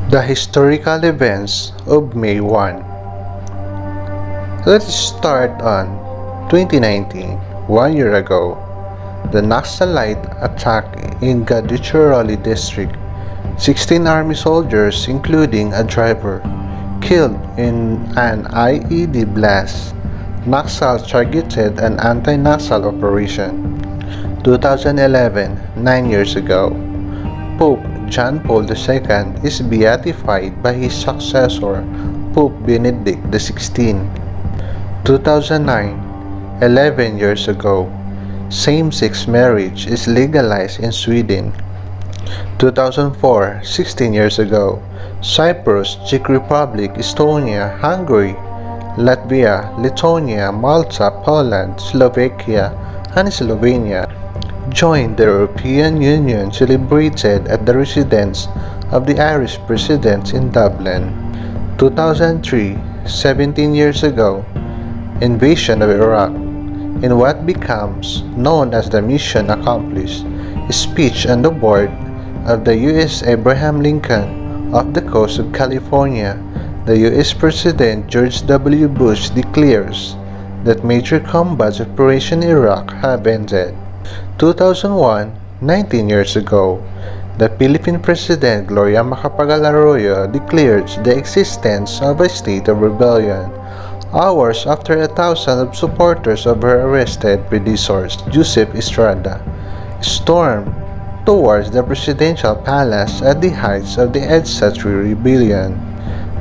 The historical events of May 1. Let's start on 2019, 1 year ago. The Naxalite attack in Gadhichiroli district. 16 army soldiers, including a driver, killed in an IED blast. Naxal targeted an anti-Naxal operation. 2011, 9 years ago. Pope John Paul II is beatified by his successor, Pope Benedict XVI. 2009, 11 years ago. Same-sex marriage is legalized in Sweden. 2004, 16 years ago. Cyprus, Czech Republic, Estonia, Hungary, Latvia, Lithuania, Malta, Poland, Slovakia, and Slovenia joined the European Union, celebrated at the residence of the Irish President in Dublin. 2003, 17 years ago. Invasion of Iraq. In what becomes known as the Mission Accomplished, speech on the board of the U.S. Abraham Lincoln off the coast of California, the U.S. President George W. Bush declares that major combat operations in Iraq have ended. 2001, 19 years ago, the Philippine President Gloria Macapagal Arroyo declared the existence of a state of rebellion, hours after 1,000 of supporters of her arrested predecessor, Joseph Estrada, stormed towards the presidential palace at the height of the EDSA III rebellion.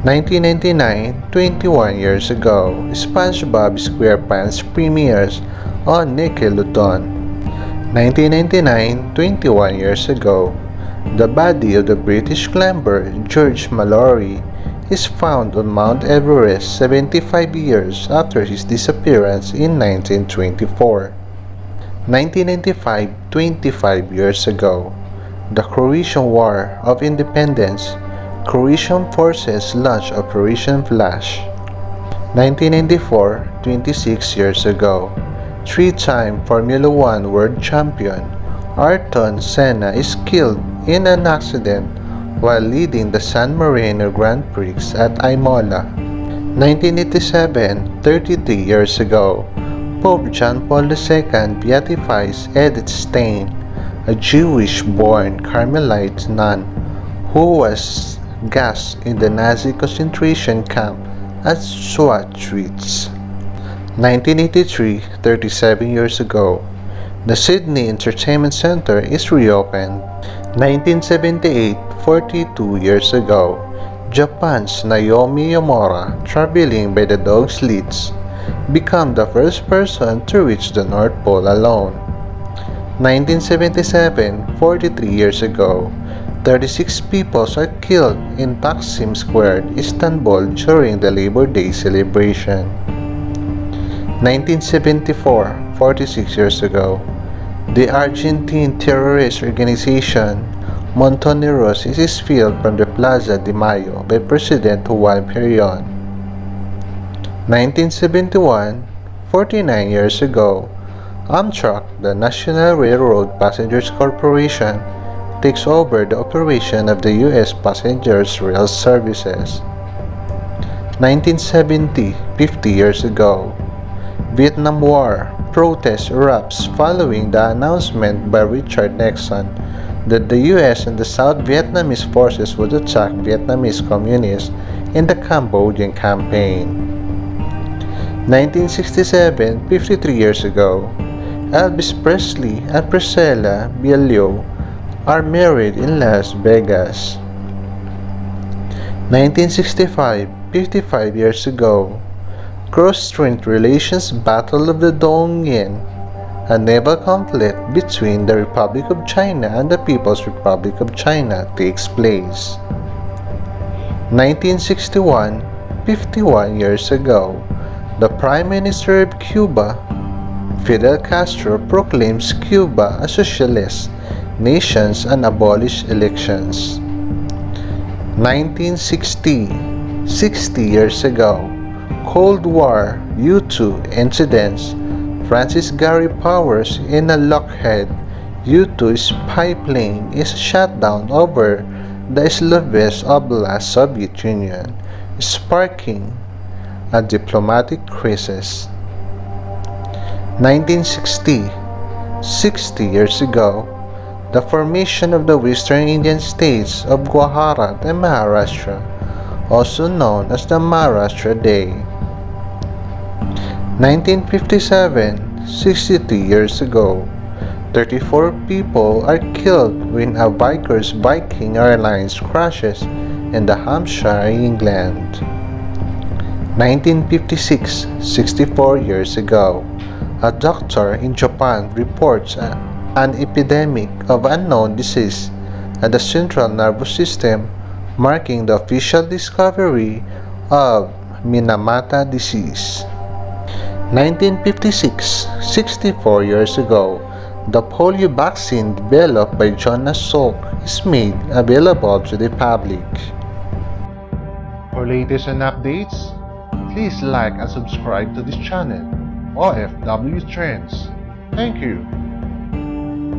1999, 21 years ago, SpongeBob SquarePants premieres on Nickelodeon. 1999, 21 years ago, the body of the British climber George Mallory is found on Mount Everest 75 years after his disappearance in 1924. 1995, 25 years ago, the Croatian War of Independence, Croatian forces launched Operation Flash. 1994, 26 years ago, three-time Formula One world champion Ayrton Senna is killed in an accident while leading the San Marino Grand Prix at Imola. 1987, 33 years ago, Pope John Paul II beatifies Edith Stein, a Jewish-born Carmelite nun who was gassed in the Nazi concentration camp at Auschwitz. 1983, 37 years ago, the Sydney Entertainment Centre is reopened. 1978, 42 years ago, Japan's Naomi Yomura, traveling by the dog's leads, became the first person to reach the North Pole alone. 1977, 43 years ago, 36 people are killed in Taksim Square, Istanbul during the Labor Day celebration. 1974, 46 years ago, the Argentine terrorist organization Montoneros is expelled from the Plaza de Mayo by President Juan Perón. 1971, 49 years ago, Amtrak, the National Railroad Passengers Corporation, takes over the operation of the U.S. passengers rail services. 1970, 50 years ago, Vietnam War protest erupts following the announcement by Richard Nixon that the U.S. and the South Vietnamese forces would attack Vietnamese communists in the Cambodian campaign. 1967, 53 years ago, Elvis Presley and Priscilla Bielio are married in Las Vegas. 1965, 55 years ago, Cross-Strait Relations Battle of the Dongyan, a naval conflict between the Republic of China and the People's Republic of China, takes place. 1961, 51 years ago, the Prime Minister of Cuba, Fidel Castro, proclaims Cuba a socialist nation and abolishes elections. 1960, 60 years ago, Cold War U-2 incidents, Francis Gary Powers in a Lockheed U-2 spy plane is shot down over the Slovak Oblast Soviet Union, sparking a diplomatic crisis. 1960, 60 years ago, the formation of the Western Indian states of Gujarat and Maharashtra, also known as the Maharashtra Day. 1957, 62 years ago, 34 people are killed when a Vickers Viking Airlines crashes in the Hampshire, England. 1956, 64 years ago, a doctor in Japan reports an epidemic of unknown disease at the central nervous system, marking the official discovery of Minamata disease. 1956, 64 years ago, the polio vaccine developed by Jonas Salk is made available to the public. For latest and updates, please like and subscribe to this channel, OFW Trends. Thank you.